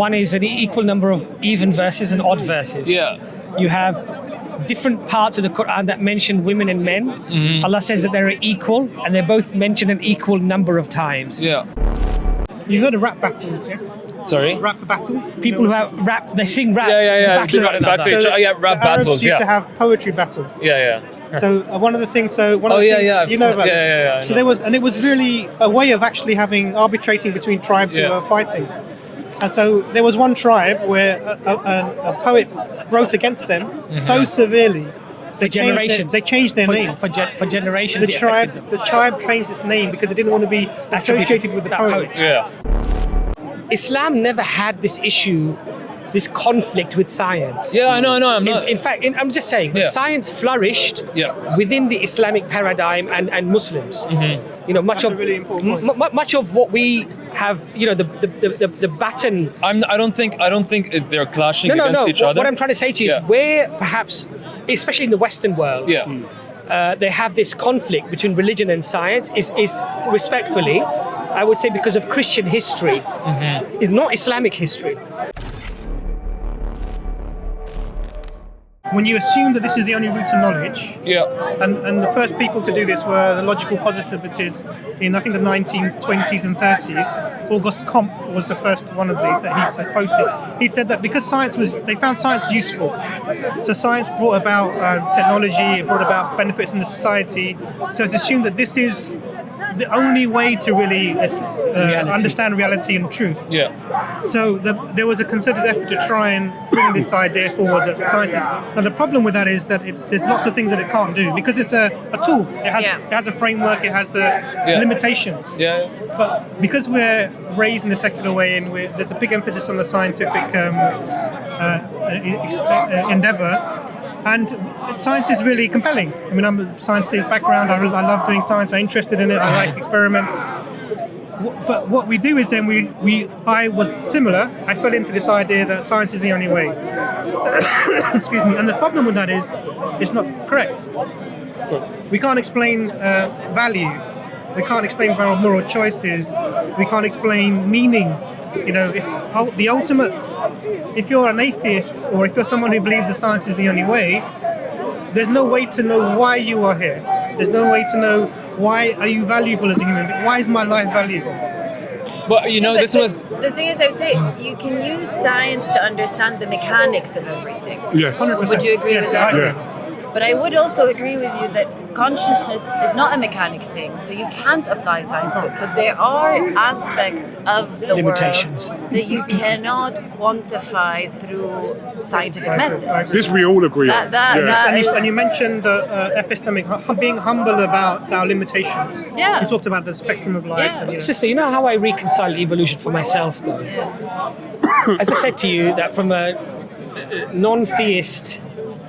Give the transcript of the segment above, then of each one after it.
One is an equal number of even verses and odd verses. Yeah. You have different parts of the Quran that mention women and men. Mm-hmm. Allah says that they're equal, and they're both mentioned an equal number of times. Yeah. You heard of rap battles, yes? Sorry? Rap battles. People who have rap, they sing rap Yeah. to battle one another. Battle. So Yeah, rap the Arabs battles, used to yeah. have poetry battles. Yeah. So one of the things, you know about this. Yeah. So it was really a way of actually having arbitrating between tribes who were fighting. And so there was one tribe where a poet wrote against them so severely. They changed their name. For generations, The tribe changed its name because it didn't want to be associated with the poet. Yeah. Islam never had this issue, this conflict with science. Yeah, I know. I'm not. In fact, I'm just saying, science flourished within the Islamic paradigm and Muslims. Mm-hmm. You know, much That's a really important point. much of what we have, you know, the baton. I don't think they're clashing against each other. What I'm trying to say to you is where perhaps, especially in the Western world, they have this conflict between religion and science is respectfully, I would say, because of Christian history, is not Islamic history. When you assume that this is the only route to knowledge, and the first people to do this were the logical positivists in, I think, the 1920s and 30s. Auguste Comte was the first one of these that he proposed this. He said that because they found science useful. So science brought about technology, it brought about benefits in the society. So it's assumed that this is the only way to really understand reality and truth. Yeah. So there was a concerted effort to try and bring this idea forward that science is. Now the problem with that is that there's lots of things that it can't do because it's a tool. It has a framework. It has limitations. Yeah. But because we're raised in a secular way and there's a big emphasis on the scientific endeavor. And science is really compelling. I mean, I'm a science background. I love doing science. I'm interested in it. I like experiments. But what we do is then I was similar. I fell into this idea that science is the only way. Excuse me. And the problem with that is it's not correct. We can't explain value. We can't explain moral choices. We can't explain meaning. You know, if you're an atheist or if you're someone who believes that science is the only way, there's no way to know why you are here. There's no way to know why are you valuable as a human being. Why is my life valuable? Well, you know, the thing is, I would say you can use science to understand the mechanics of everything. Yes. 100%. Would you agree with that? Yeah. But I would also agree with you that consciousness is not a mechanic thing, so you can't apply science to it. So there are aspects of the Limitations. world that you cannot quantify through scientific method. This we all agree on. And you mentioned epistemic, being humble about our limitations. Yeah. You talked about the spectrum of light. Yeah. And, Sister, you know how I reconcile evolution for myself, though? As I said to you, that from a non-theist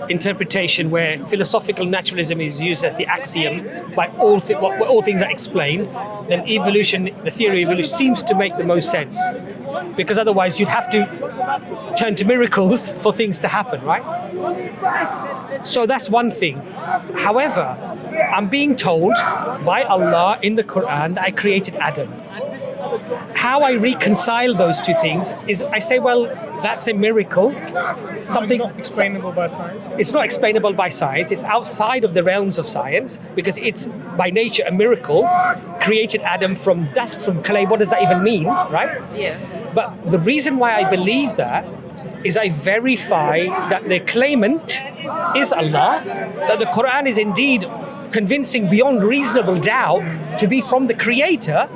interpretation where philosophical naturalism is used as the axiom by all things are explained, then evolution, the theory of evolution, seems to make the most sense. Because otherwise you'd have to turn to miracles for things to happen, right? So that's one thing. However, I'm being told by Allah in the Quran that I created Adam. How I reconcile those two things is I say, well, that's a miracle. Something not explainable by science. It's not explainable by science. It's outside of the realms of science because it's by nature a miracle. Created Adam from dust, from clay. What does that even mean, right? Yeah. But the reason why I believe that is I verify that the claimant is Allah, that the Quran is indeed convincing beyond reasonable doubt to be from the Creator,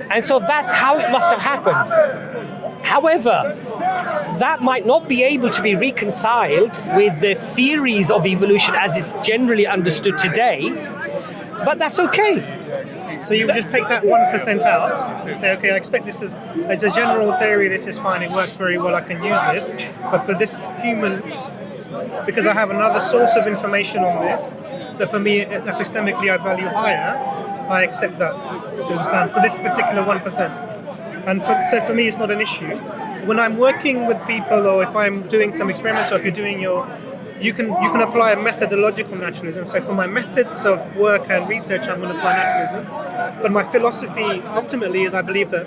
and so that's how it must have happened. However, that might not be able to be reconciled with the theories of evolution as is generally understood today, but that's okay. So you would just take that 1% out and say, okay, I expect this is, it's a general theory, this is fine, it works very well, I can use this, but for this human, because I have another source of information on this, that for me, epistemically, I value higher, I accept that, you understand, for this particular 1%. And so for me, it's not an issue. When I'm working with people, or if I'm doing some experiments, or if you're doing you can apply a methodological naturalism. So for my methods of work and research, I'm going to apply naturalism. But my philosophy ultimately is I believe that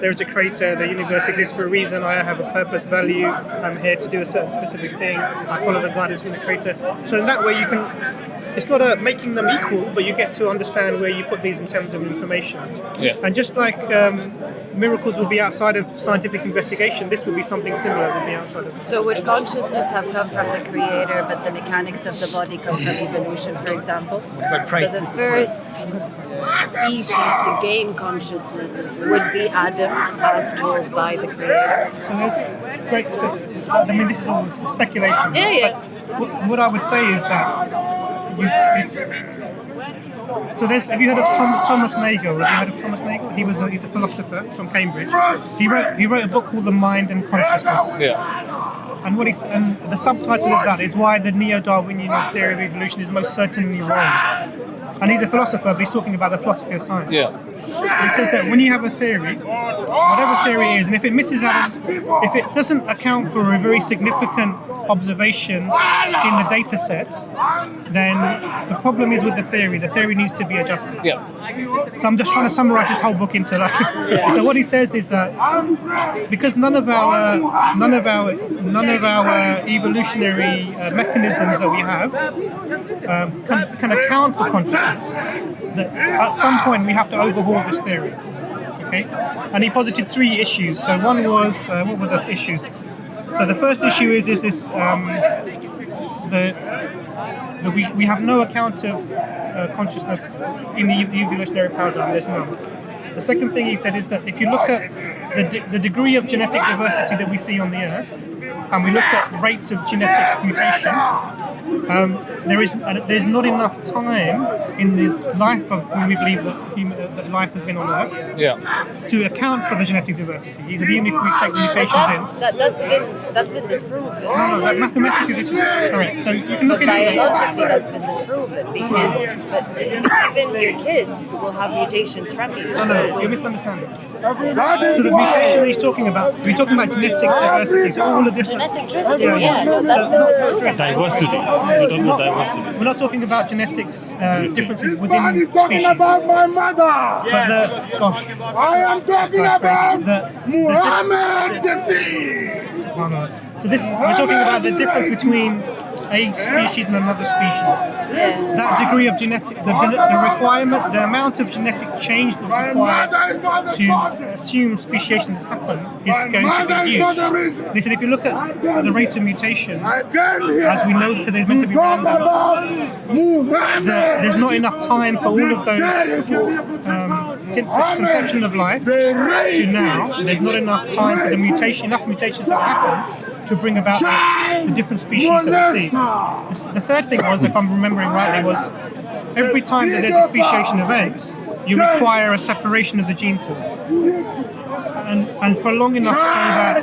there's a creator, the universe exists for a reason, I have a purpose, value, I'm here to do a certain specific thing, I follow the guidance from the creator. So in that way you can, it's not making them equal, but you get to understand where you put these in terms of information. Yeah. And just like miracles would be outside of scientific investigation, this would be something similar, would be outside of. So would consciousness have come from the creator, but the mechanics of the body come from evolution, for example? But pray. So the first species to gain consciousness would be Adam, as told by the creator. So there's great. So, I mean, this is all speculation. Yeah. But what I would say is that it's. So there's. Have you heard of Thomas Nagel? Have you heard of Thomas Nagel? He's a philosopher from Cambridge. He wrote a book called The Mind and Consciousness. Yeah. And and the subtitle of that is why the neo-Darwinian theory of evolution is most certainly wrong. And he's a philosopher, but he's talking about the philosophy of science. Yeah. It says that when you have a theory, whatever theory is, and if it misses out, if it doesn't account for a very significant observation in the data set, then the problem is with the theory. The theory needs to be adjusted. Yeah. So I'm just trying to summarize this whole book into like. So what he says is that because none of our evolutionary mechanisms that we have can account for consciousness, that at some point we have to overhaul this theory. Okay, and he posited 3 issues. So one was what were the issues? So the first issue is this we have no account of consciousness in the evolutionary paradigm. There's none. The second thing he said is that if you look at the degree of genetic diversity that we see on the Earth, and we look at rates of genetic mutation, there's not enough time in the life of when we believe that life has been on Earth to account for the genetic diversity. He said even if we take the mutations in. That's been disproven. No, that mathematically this is correct. So you can look But at it. biologically, that's been disproven but even your kids will have mutations from you. No, you're misunderstanding. So the mutation he's talking about, we're talking about genetic diversity. So all the different Genetic drifting, no, that's been disproven. Diversity. We're talking about diversity. We're not talking about genetics differences within species. about my mother. But I am talking about Muhammad the Thief. So we're talking about the difference between a species and another species. That degree of genetic, the requirement, the amount of genetic change that's required to assume speciation has happened is going to be huge. They said if you look at the rates of mutation, as we know because they're meant to be random, there's not enough time for all of those since the conception of life to now. There's not enough time for enough mutations to happen to bring about the different species that we see. The third thing was, if I'm remembering rightly, was every time that there's a speciation event, you require a separation of the gene pool. And for long enough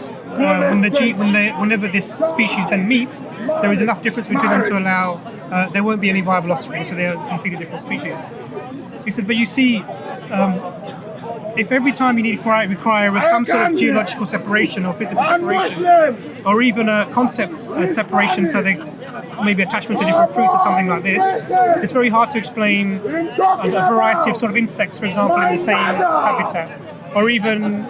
so that whenever this species then meet, there is enough difference between them to allow there won't be any viable offspring, so they are completely different species. He said, but you see, if every time you require some sort of geological separation or physical separation, or even a concept separation, so they maybe attachment to different fruits or something like this, it's very hard to explain a variety of sort of insects, for example, in the same habitat. Or even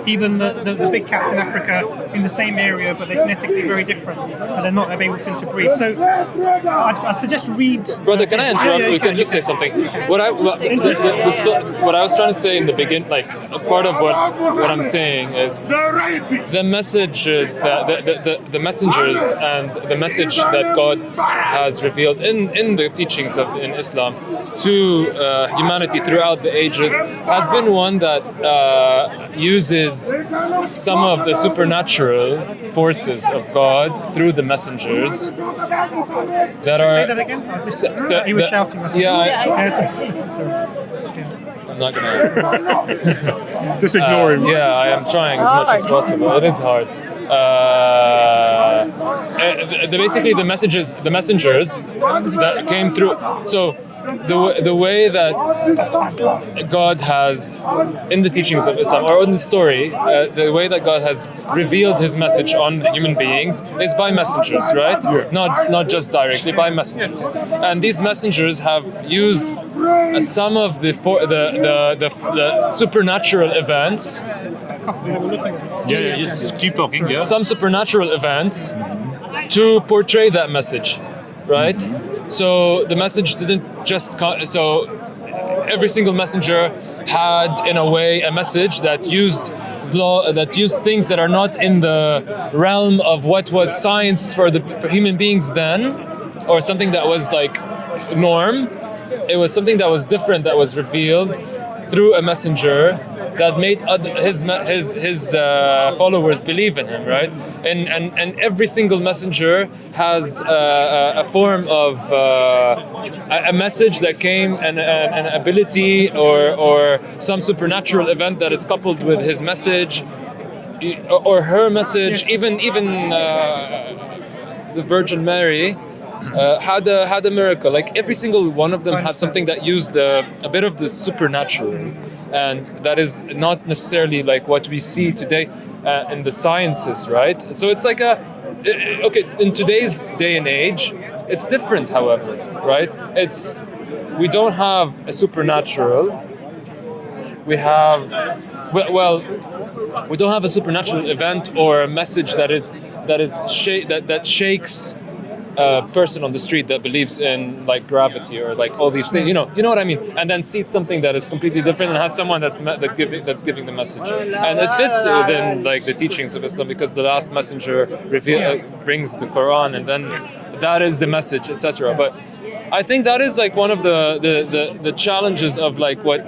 the big cats in Africa in the same area, but they're genetically very different, and they're not able to interbreed. So I'd suggest read. Brother, can I interrupt? We can just say something. What I was trying to say in the beginning, like part of what I'm saying is the messages that the messengers and the message that God has revealed in the teachings in Islam to humanity throughout the ages has been one that uses some of the supernatural forces of God through the messengers that are. Say that again. He was shouting. I'm not gonna. Just ignore him. Yeah, I am trying as much as possible. It is hard. Basically, the messengers that came through. So. The way that God has, in the teachings of Islam, or in the story, the way that God has revealed His message on human beings is by messengers, right? Yeah. Not just directly, by messengers. And these messengers have used some of the supernatural events, Just keep talking. Yeah. some supernatural events, to portray that message, right? So the message didn't just so every single messenger had, in a way, a message that used things that are not in the realm of what was science for human beings then, or something that was like norm. It was something that was different, that was revealed through a messenger that made his followers believe in him, right? And every single messenger has a form of a message that came, and an ability or some supernatural event that is coupled with his message or her message. Even the Virgin Mary had a miracle. Like every single one of them had something that used a bit of the supernatural, and that is not necessarily like what we see today in the sciences, right? So it's like okay, in today's day and age, it's different. However, right? We don't have a supernatural. We have we don't have a supernatural event or a message that shakes a person on the street that believes in like gravity or like all these things, you know what I mean, and then sees something that is completely different and has someone that's giving the message, and it fits within like the teachings of Islam, because the last messenger brings the Quran, and then that is the message, etc. But I think that is like one of the challenges of like what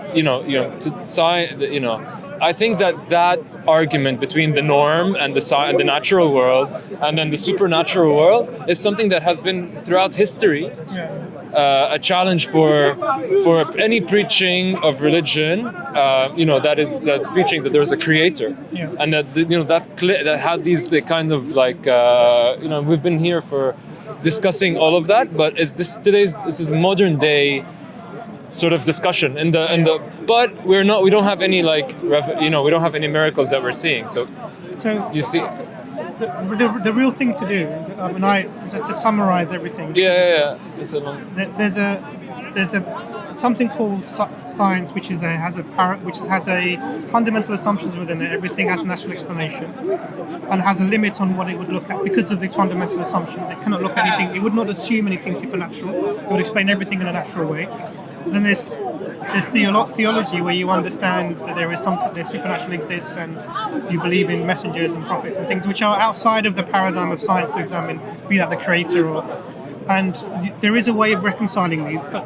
I think that argument between the norm and the natural world and then the supernatural world is something that has been throughout history a challenge for any preaching of religion, that's preaching that there is a creator, and that had these the kind of like we've been here for discussing all of that, but this is modern day sort of discussion but we don't have any like we don't have any miracles that we're seeing, so you see the real thing to do is to summarize everything. It's a long... there's something called science, which has a fundamental assumptions within it. Everything has a natural explanation and has a limit on what it would look at because of the fundamental assumptions. It cannot look at anything. It would not assume anything supernatural. It would explain everything in a natural way. Then there's theology, where you understand that there's supernatural exists, and you believe in messengers and prophets and things which are outside of the paradigm of science to examine, be that the creator and there is a way of reconciling these, but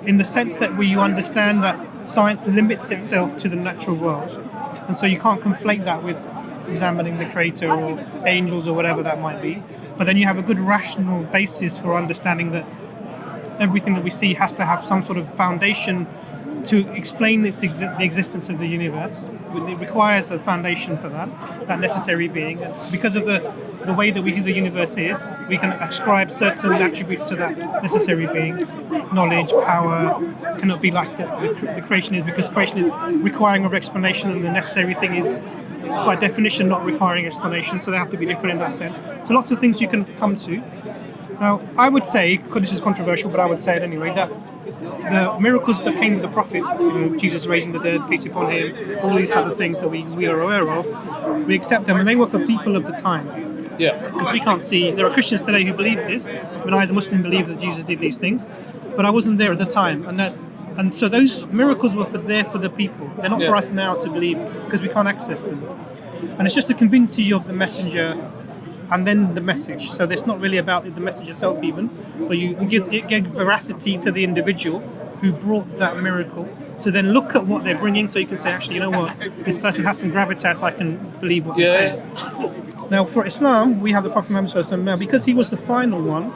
in the sense that where you understand that science limits itself to the natural world, and so you can't conflate that with examining the creator or angels or whatever that might be. But then you have a good rational basis for understanding that everything that we see has to have some sort of foundation to explain the existence of the universe. It requires a foundation for that necessary being. And because of the way that we see the universe is, we can ascribe certain attributes to that necessary being. Knowledge, power, cannot be like the creation is, because creation is requiring of explanation, and the necessary thing is by definition not requiring explanation, so they have to be different in that sense. So lots of things you can come to. Now, I would say, because this is controversial, but I would say it anyway, that the miracles that came with the prophets, Jesus raising the dead, peace upon him, all these other things that we are aware of, we accept them, and they were for people of the time. Yeah. Because we can't see, there are Christians today who believe this, when I as a Muslim believe that Jesus did these things, but I wasn't there at the time, and so those miracles were there for the people. They're not for us now to believe, because we can't access them. And it's just to convince you of the messenger and then the message. So it's not really about the message itself even, but it gives veracity to the individual who brought that miracle. So then look at what they're bringing, so you can say, actually, you know what, this person has some gravitas, I can believe what they're saying. Now for Islam, we have the Prophet Muhammad Sallallahu Alaihi Wasallam. Now because he was the final one,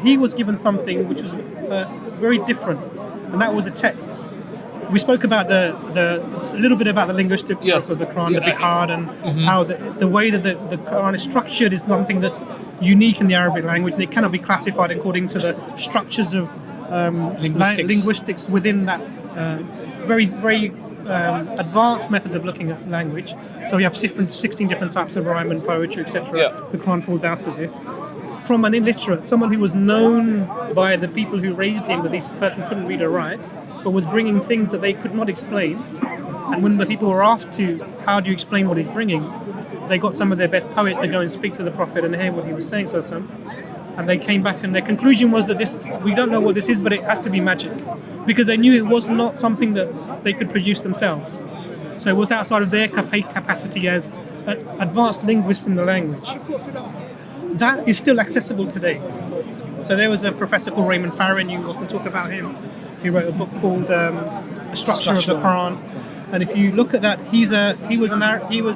he was given something which was very different, and that was a text. We spoke about a little bit about the linguistic work of the Quran, the Bihar, and how the way that the Quran is structured is something that's unique in the Arabic language, and it cannot be classified according to the structures of linguistics within that very, very advanced method of looking at language. So we have 16 different types of rhyme and poetry, etc. The Quran falls out of this. from an illiterate, someone who was known by the people who raised him that this person couldn't read or write, but was bringing things that they could not explain. And when the people were asked to, how do you explain what he's bringing, they got some of their best poets to go and speak to the Prophet and hear what he was saying. And they came back and their conclusion was that we don't know what this is, but it has to be magic. Because they knew it was not something that they could produce themselves. So it was outside of their capacity as advanced linguists in the language. That is still accessible today. So there was a professor called Raymond Farron, you often talk about him. He wrote a book called The Structure of the Quran. And if you look at that, he was an Arabic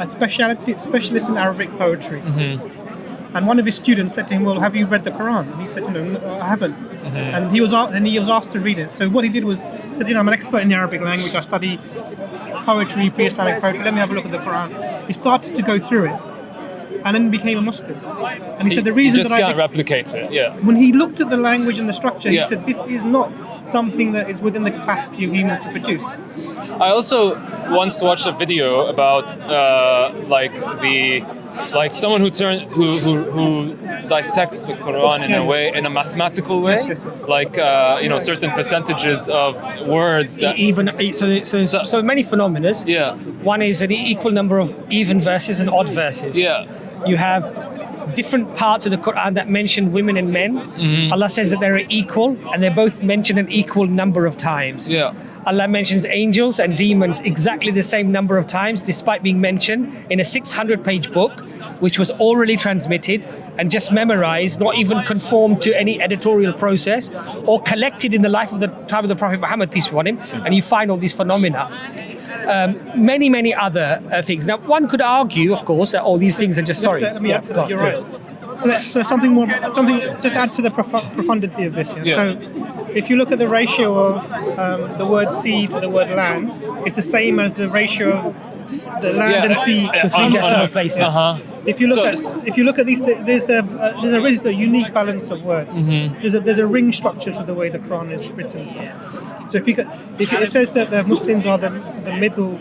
specialist in Arabic poetry. Mm-hmm. And one of his students said to him, "Well, have you read the Quran?" And he said, "No, I haven't." Mm-hmm. And he was asked to read it. So what he did was said, "I'm an expert in the Arabic language. I study poetry, pre-Islamic poetry. Let me have a look at the Quran." He started to go through it, and then became a Muslim. And he said, "The reason you just can't replicate it." Yeah. When he looked at the language and the structure, Yeah. he said, "This is not something that is within the capacity of humans to produce." I also once watched a video about someone who dissects the Quran in a way, in a mathematical way, Yes. like certain percentages of words that So many phenomena. yeah. One is an equal number of even verses and odd verses. Yeah. You have different parts of the Quran that mention women and men. Mm-hmm. Allah says that they're equal, and they're both mentioned an equal number of times. Yeah. Allah mentions angels and demons exactly the same number of times, despite being mentioned in a 600-page book, which was orally transmitted and just memorized, not even conformed to any editorial process, or collected in the life of the time of the Prophet Muhammad, peace be upon him, and you find all these phenomena. Many other things. Now, one could argue, of course, that all these things are just Let me add to that. You're right. So something just add to the profundity of this. Yeah? Yeah. So if you look at the ratio of the word sea to the word land, it's the same as the ratio of the land and sea to three decimal places. Uh-huh. If you look at these, there's a unique balance of words. Mm-hmm. There's a ring structure to the way the Quran is written. So if it says that the Muslims are the middle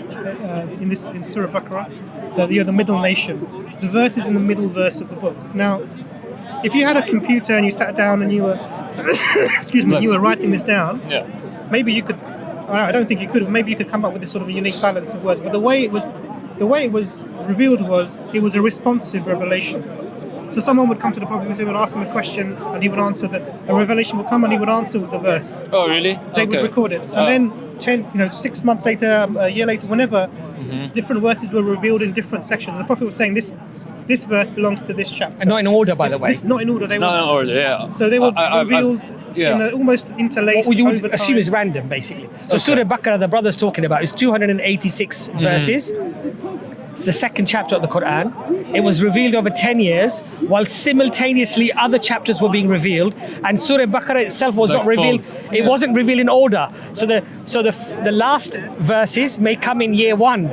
in Surah Baqarah, the middle nation. The verse is in the middle verse of the book. Now, if you had a computer and you sat down and you were you were writing this down, Yeah. maybe you could. I don't think you could. Maybe you could come up with this sort of a unique balance of words. But the way it was revealed was it was a responsive revelation. So someone would come to the Prophet and ask him a question, and he would answer that. A revelation would come, and he would answer with the verse. Oh, really? They would record it, and then 6 months later, a year later, whenever, different verses were revealed in different sections. And the Prophet was saying this verse belongs to this chapter. And not in order, by the way. Not in order. Not in order, yeah. So they were revealed yeah. in almost interlaced. What you would over assume time. is random, basically. So Surah Baqarah, the brother's talking about, is 286 verses. It's the second chapter of the Quran. It was revealed over 10 years, while simultaneously other chapters were being revealed, and Surah Baqarah itself was not revealed. It wasn't revealed in order. So the last verses may come in year 1,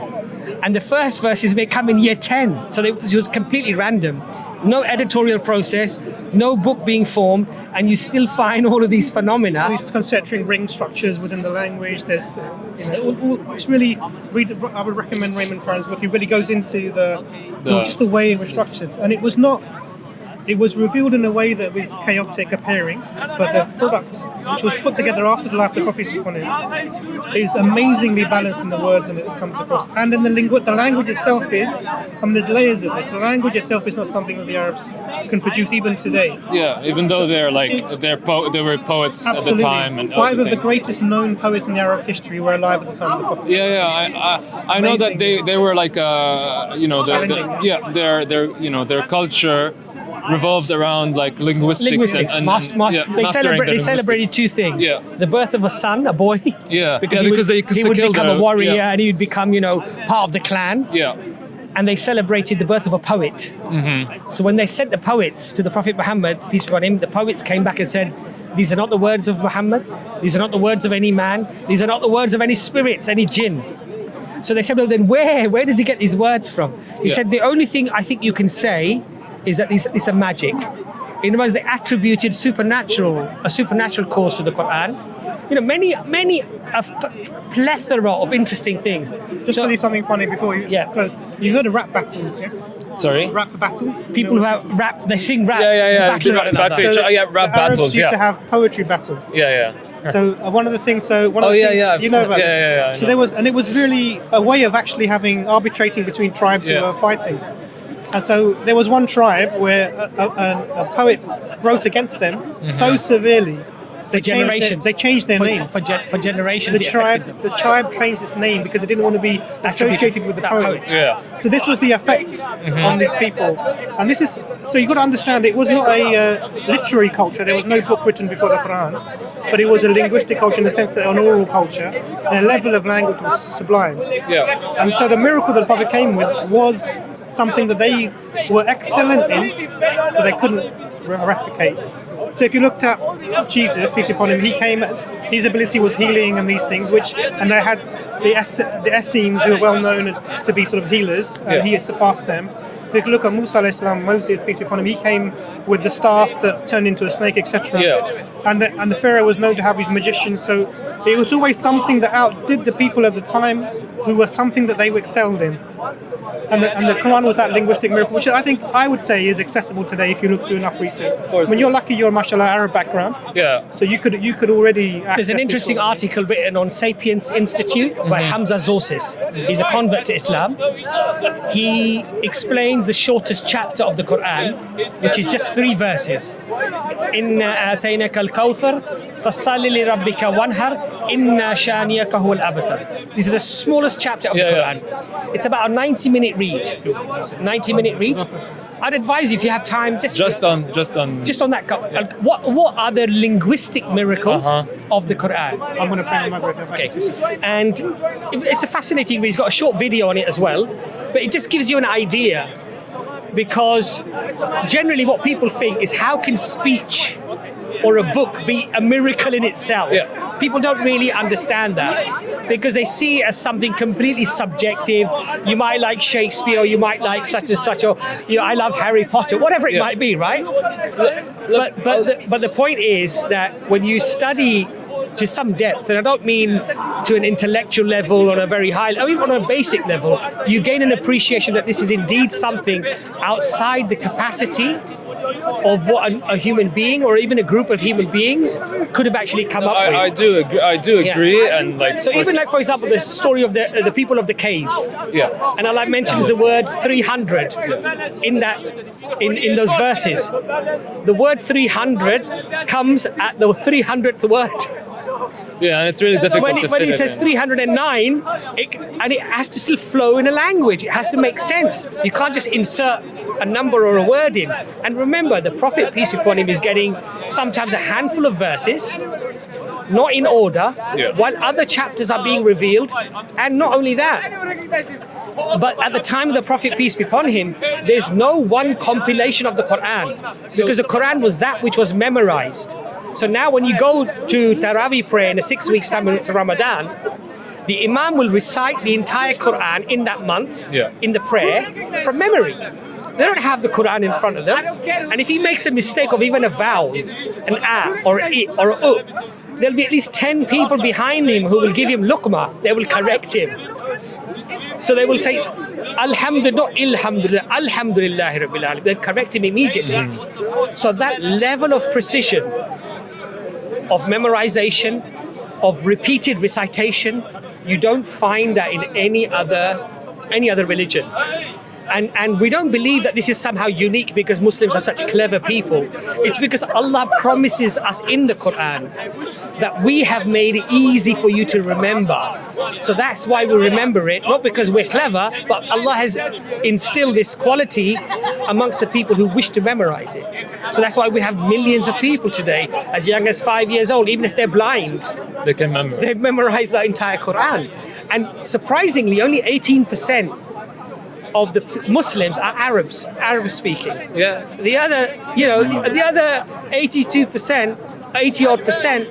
and the first verses may come in year 10. So it was completely random. No editorial process, no book being formed, and you still find all of these phenomena. These concentric ring structures within the language. There's, it's really. I would recommend Raymond Farron's book. He really goes into just the way it was structured, and it was not. It was revealed in a way that was chaotic appearing, but the product, which was put together after the life of the Prophet upon him, is amazingly balanced in the words and it's come to cross. And in the language itself is, there's layers of this. The language itself is not something that the Arabs can produce even today. Yeah, even though they were poets Absolutely. at the time. And 5 of the greatest known poets in the Arab history were alive at the time of the Prophet. I know that they were like their culture revolved around like linguistics. They celebrated two things. Yeah. The birth of a son, a boy. Yeah. because he would killed become a warrior, yeah. and he would become, part of the clan. Yeah. And they celebrated the birth of a poet. Mm-hmm. So when they sent the poets to the Prophet Muhammad, peace be upon him, the poets came back and said, "These are not the words of Muhammad. These are not the words of any man. These are not the words of any spirits, any jinn." So they said, "Well, then where does he get these words from?" He said, "The only thing I think you can say is that these are magic. In other words, they attributed a supernatural cause to the Quran. A plethora of interesting things. Just tell you something funny before you Yeah. close. You heard of rap battles, yes? Sorry. Rap battles? People who have rap, they sing rap Yeah. to battle one another. Battle each- yeah, rap the Arabs battles, used yeah. to have poetry battles. Yeah. So one of the things, one of Oh, the yeah, things, yeah, I've you know seen- about yeah, this. yeah, I So know. there was, and it was really a way of actually arbitrating between tribes who Yeah. were fighting. And so there was one tribe where a poet wrote against them so severely. They generations. They changed their name. For generations. The it affected them. tribe changed its name because it didn't want to be associated with the that poet. poet. Yeah. So this was the effects on these people, and this is so you've got to understand it was not a literary culture. There was no book written before the Quran, but it was a linguistic culture in the sense that an oral culture. Their level of language was sublime, Yeah. and so the miracle that the Prophet came with was something that they were excellent in, but they couldn't replicate. So if you looked at Jesus, peace be upon him, he came. His ability was healing and these things, and they had the Essenes who were well known to be sort of healers, and Yeah. he had surpassed them. So if you look at Musa alayhi salam, Moses, peace be upon him, he came with the staff that turned into a snake, etc. Yeah. And the Pharaoh was known to have his magicians, so it was always something that outdid the people of the time, who were something that they excelled in. And the Quran was that linguistic miracle, which I would say is accessible today if you do enough research. Of course. When you're lucky, you're mashallah Arab background, Yeah. so you could already. There's an interesting article written on Sapiens Institute by Hamza Zosis. He's a convert to Islam. He explains the shortest chapter of the Quran, which is just 3 verses. Inna ataynaka al-kawthar fasalli li rabbika wanhar inna shaniyaka huwa al-abtar. This is the smallest chapter of the Yeah, Quran. It's about a 90-minute read. 90-minute read. I'd advise you if you have time, Just on that. What are the linguistic miracles of the Quran? I'm going to bring my brother back. Okay, and it's a fascinating read. He's got a short video on it as well, but it just gives you an idea, because generally what people think is, how can speech or a book be a miracle in itself? Yeah. People don't really understand that, because they see it as something completely subjective. You might like Shakespeare, or you might like such and such, or I love Harry Potter, whatever it might be, right? But the point is that when you study to some depth, and I don't mean to an intellectual level, on a very high, or even on a basic level, you gain an appreciation that this is indeed something outside the capacity of what a human being, or even a group of human beings, could have actually come up with. I do agree, and like So even like, for example, the story of the people of the cave, yeah. and Allah mentions the word 300 in those verses. The word 300 comes at the 300th word. Yeah, and it's really difficult to When fit he it says in. 309, and it has to still flow in a language. It has to make sense. You can't just insert a number or a word in. And remember, the Prophet, peace be upon him, is getting sometimes a handful of verses, not in order, while other chapters are being revealed. And not only that, but at the time of the Prophet, peace be upon him, there's no one compilation of the Quran, because the Quran was that which was memorized. So now when you go to Taraweeh prayer in the 6 weeks time when it's Ramadan, the Imam will recite the entire Quran in that month, in the prayer, from memory. They don't have the Quran in front of them. And if he makes a mistake of even a vowel, an a or a I or a u, there'll be at least 10 people behind him who will give him luqma. They will correct him. So they will say, Alhamdulillah, not Ilhamdulillah, Alhamdulillahi Rabbil Alamin. They'll correct him immediately. So that level of precision, of memorization, of repeated recitation, you don't find that in any other religion. And we don't believe that this is somehow unique because Muslims are such clever people. It's because Allah promises us in the Quran that we have made it easy for you to remember. So that's why we remember it, not because we're clever, but Allah has instilled this quality amongst the people who wish to memorize it. So that's why we have millions of people today, as young as 5 years old, even if they're blind, They can memorize. they've memorized the entire Quran. And surprisingly, only 18% of the Muslims are Arab speaking. Yeah. The other 82%, 80-odd%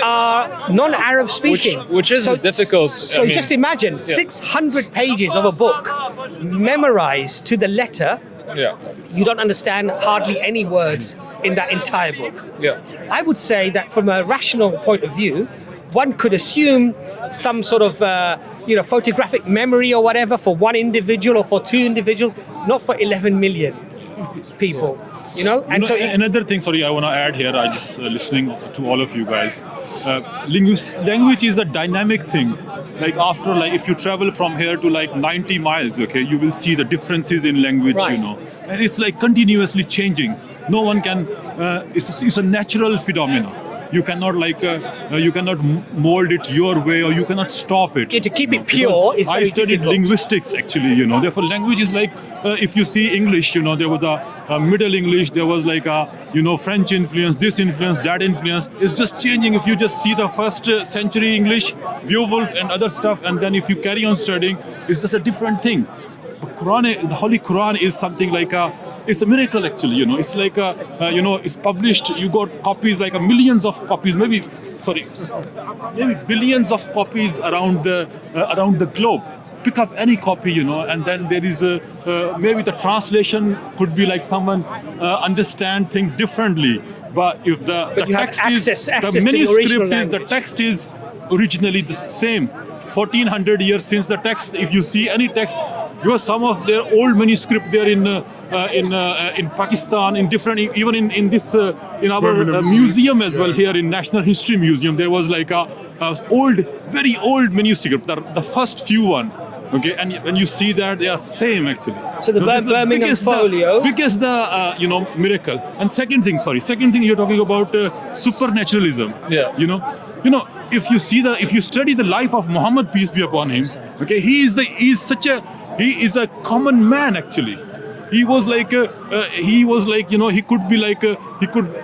are non-Arab speaking. Which is difficult. So just imagine 600 pages of a book memorized to the letter Yeah. You don't understand hardly any words in that entire book. Yeah. I would say that from a rational point of view, one could assume some sort of photographic memory or whatever for one individual or for two individuals, not for 11 million people. And so another thing, sorry, I want to add here. I just listening to all of you guys. Language is a dynamic thing. Like if you travel from here to 90 miles, okay, you will see the differences in language, Right. and it's continuously changing. No one can. It's a natural phenomenon. You cannot mold it your way, or you cannot stop it. Yeah, to keep it pure is very I studied difficult. linguistics actually. Therefore language is if you see English, there was a Middle English, there was French influence, this influence, that influence. It's just changing. If you just see the first century English, Beowulf and other stuff, and then if you carry on studying, it's just a different thing. The Holy Quran is something it's a miracle actually, It's it's published, you got copies millions of copies, maybe billions of copies around the globe. Pick up any copy, and then there is maybe the translation could be someone understand things differently. But if the you have text access the to the manuscript original is, the language. text is originally the same. 1400 years since the text, if you see any text, some of their old manuscript there in Pakistan, in different, even in this in our museum as well here in National History Museum, there was very old manuscript, the first few one. Okay, and when you see that, they are same actually. So the This is Birmingham folio. biggest miracle. And second thing you're talking about supernaturalism. Yeah. If you study the life of Muhammad, peace be upon him, okay, he is a common man actually. He was he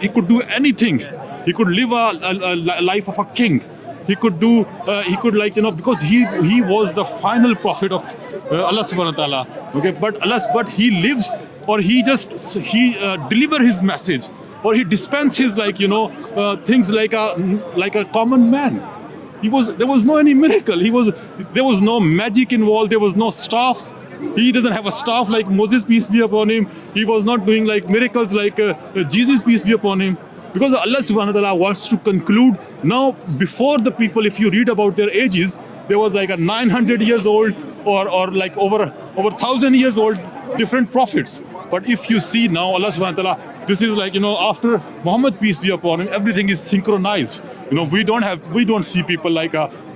could do anything. He could live a life of a king. He could do because he was the final prophet of Allah subhanahu wa ta'ala. Okay, but he lives, or he deliver his message, or he dispense his things like a common man. There was no any miracle. There was no magic involved. There was no staff. He doesn't have a staff like Moses, peace be upon him. He was not doing miracles like Jesus, peace be upon him. Because Allah subhanahu wa ta'ala wants to conclude now, before the people, if you read about their ages, there was a 900 years old or over 1,000 years old different prophets. But if you see now, Allah subhanahu wa ta'ala, this is after Muhammad, peace be upon him, everything is synchronized. We don't see people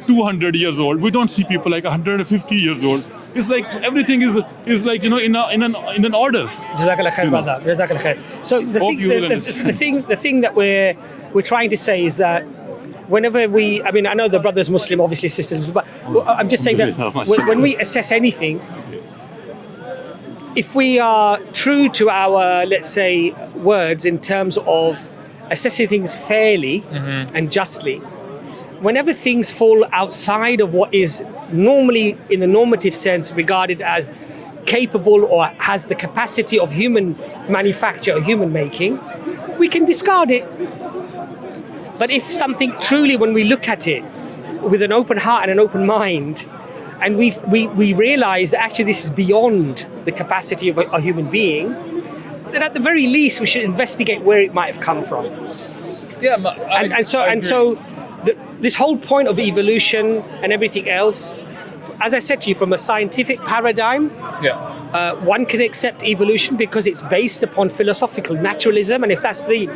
200 years old. We don't see people 150 years old. It's everything is in an order. Jazakallah khair, brother. Jazakallah khair. So the thing that we're trying to say is that whenever I know the brother's Muslim, obviously sisters, but I'm just saying that when we assess anything, if we are true to our, let's say, words in terms of assessing things fairly and justly, whenever things fall outside of what is normally, in the normative sense, regarded as capable or has the capacity of human manufacture or human making, we can discard it. But if something truly, when we look at it with an open heart and an open mind, and we realize that actually this is beyond the capacity of a human being, then at the very least we should investigate where it might have come from. Yeah, so this whole point of evolution and everything else, as I said to you, from a scientific paradigm, one can accept evolution because it's based upon philosophical naturalism, and if that's the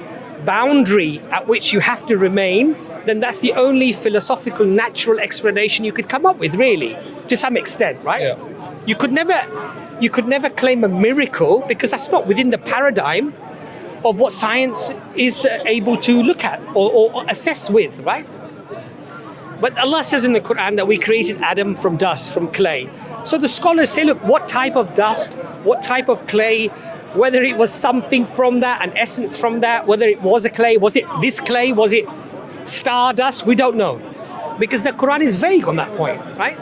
boundary at which you have to remain, then that's the only philosophical natural explanation you could come up with, really, to some extent, right? Yeah. You could never claim a miracle because that's not within the paradigm of what science is able to look at or assess with, right? But Allah says in the Quran that we created Adam from dust, from clay. So the scholars say, look, what type of dust, what type of clay, whether it was something from that, an essence from that, whether it was a clay, was it this clay, was it stardust, we don't know. Because the Quran is vague on that point, right?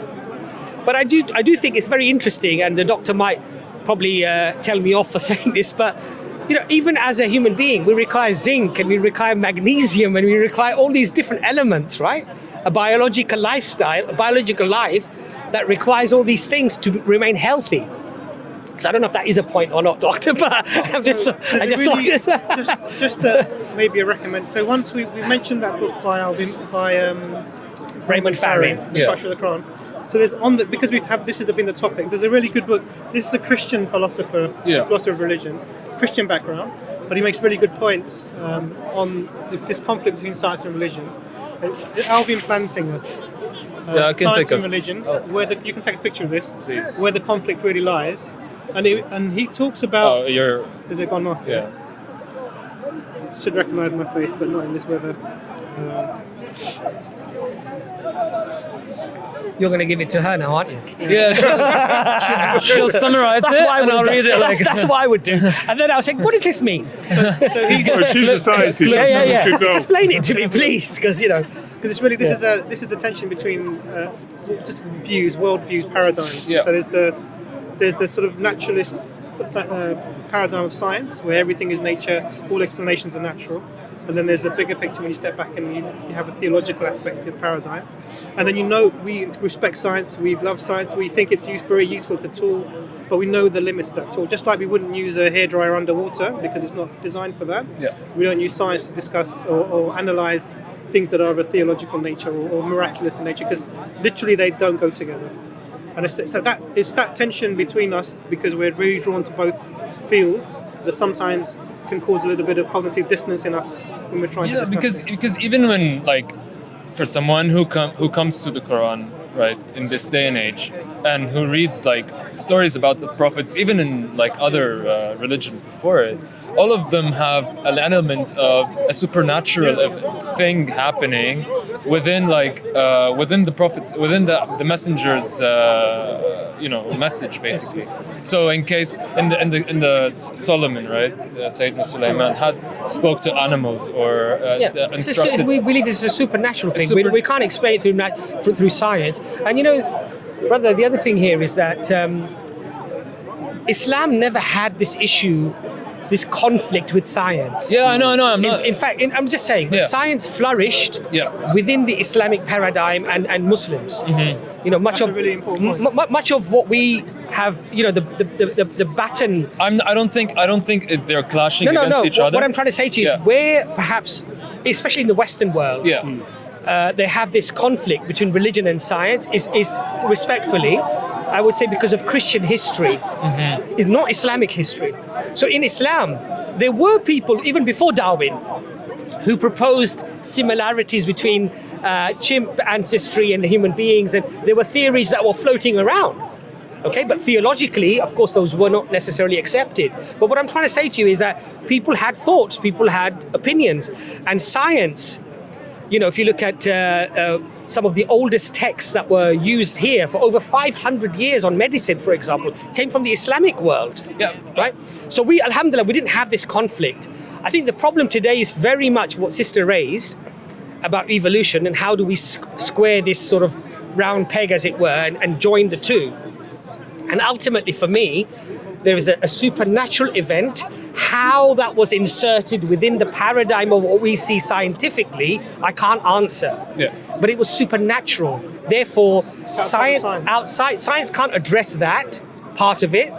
But I do think it's very interesting, and the doctor might probably tell me off for saying this, but even as a human being, we require zinc and we require magnesium and we require all these different elements, right? A biological lifestyle, a biological life that requires all these things to remain healthy. So I don't know if that is a point or not, Doctor, but I just thought this. just maybe a recommend. So once we mentioned that book by Raymond Farry. The Structure of the Quran. So there's because this has been the topic. There's a really good book. This is a Christian philosopher of religion, Christian background, but he makes really good points on this conflict between science and religion. Alvin Plantinga. I can Science take and a religion. You can take a picture of this. Please. Where the conflict really lies, and he talks about. Oh, you're. Is it gone off? Yeah. Should recognise my face, but not in this weather. You're going to give it to her now, aren't you? Yeah, she'll summarize That's it, what I and would I'll do. read it. That's what I would do. And then I was like, what does this mean? She's a scientist. Yeah. She knows. Explain it to me, please, because Because it's really this is the tension between just world views, paradigms. Yeah. So there's the sort of naturalist paradigm of science where everything is nature, all explanations are natural, and then there's the bigger picture when you step back and you have a theological aspect of the paradigm, and then we respect science, we love science, we think it's very useful, it's a tool, but we know the limits of that tool. Just like we wouldn't use a hairdryer underwater because it's not designed for that. Yeah. We don't use science to discuss or analyze things that are of a theological nature or miraculous in nature, because literally they don't go together. And it's that tension between us, because we're really drawn to both fields, that sometimes can cause a little bit of cognitive dissonance in us when we're trying to discuss because even when, like, for someone who comes to the Quran, right, in this day and age, and who reads like stories about the prophets, even in like other religions before it, all of them have an element of a supernatural thing happening within the prophets, within the messenger's message, basically. So in case in the Solomon, right, Sayyidina Sulaiman spoke to animals or instructed. We believe this is a supernatural thing. We can't explain it through science. And brother, the other thing here is that Islam never had this issue, this conflict with science. Yeah, I know. I'm not. In fact, I'm just saying, science flourished within the Islamic paradigm and Muslims. Mm-hmm. Much That's a really important point. much of what we have, the baton. I don't think they're clashing against each other. What I'm trying to say to you is where perhaps, especially in the Western world, they have this conflict between religion and science is respectfully, I would say, because of Christian history, is not Islamic history. So in Islam, there were people, even before Darwin, who proposed similarities between chimp ancestry and human beings, and there were theories that were floating around. Okay, but theologically, of course, those were not necessarily accepted. But what I'm trying to say to you is that people had thoughts, people had opinions, and science. If you look at some of the oldest texts that were used here for over 500 years on medicine, for example, came from the Islamic world. Yeah. Right? So alhamdulillah, we didn't have this conflict. I think the problem today is very much what Sister raised about evolution and how do we square this sort of round peg, as it were, and join the two. And ultimately, for me, there is a supernatural event. How that was inserted within the paradigm of what we see scientifically, I can't answer. Yeah. But it was supernatural. Therefore, science can't address that part of it.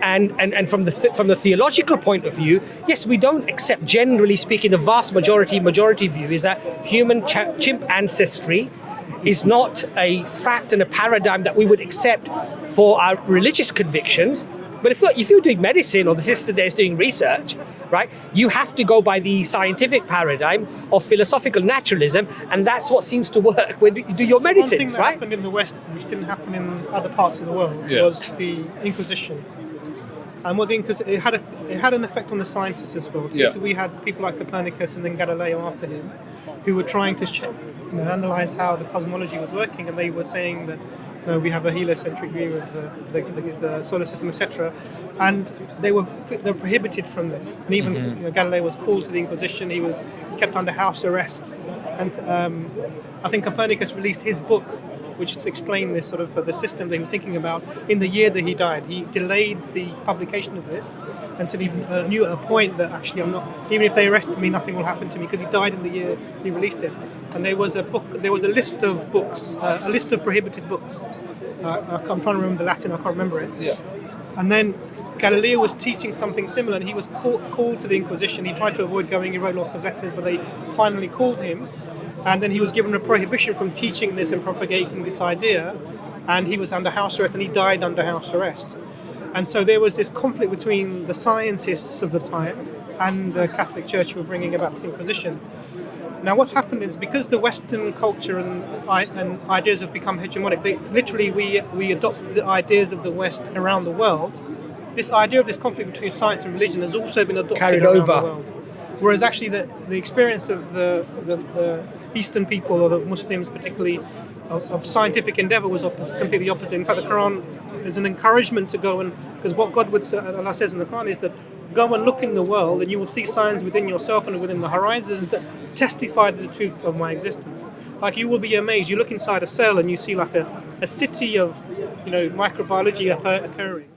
And from the theological point of view, yes, we don't accept, generally speaking, the vast majority view is that human chimp ancestry is not a fact and a paradigm that we would accept for our religious convictions. But if you're doing medicine, or the sister there is doing research, right, you have to go by the scientific paradigm of philosophical naturalism, and that's what seems to work when you do your medicines, one thing that right? happened in the West, which didn't happen in other parts of the world, was the Inquisition. And what it had an effect on the scientists as well. So we had people like Copernicus and then Galileo after him, who were trying to analyze how the cosmology was working, and they were saying that we have a heliocentric view of the solar system, etc. And they were prohibited from this. And even Galileo was called to the Inquisition. He was kept under house arrest. And I think Copernicus released his book, which is to explain this sort of the system they were thinking about, in the year that he died. He delayed the publication of this until he knew at a point that actually even if they arrested me, nothing will happen to me, because he died in the year he released it. And there was a list of books, a list of prohibited books. I'm trying to remember the Latin, I can't remember it. Yeah. And then Galileo was teaching something similar, and he was called to the Inquisition. He tried to avoid going, he wrote lots of letters, but they finally called him. And then he was given a prohibition from teaching this and propagating this idea, and he was under house arrest, and he died under house arrest. And so there was this conflict between the scientists of the time and the Catholic Church who were bringing about this Inquisition. Now what's happened is, because the Western culture and ideas have become hegemonic, we adopt the ideas of the West around the world. This idea of this conflict between science and religion has also been adopted Carried around over. the world. Whereas actually the experience of the Eastern people, or the Muslims particularly, of scientific endeavor was completely opposite. In fact, the Quran is an encouragement to go and, because what Allah says in the Quran is that go and look in the world and you will see signs within yourself and within the horizons that testify to the truth of my existence. Like, you will be amazed. You look inside a cell and you see like a city of microbiology occurring.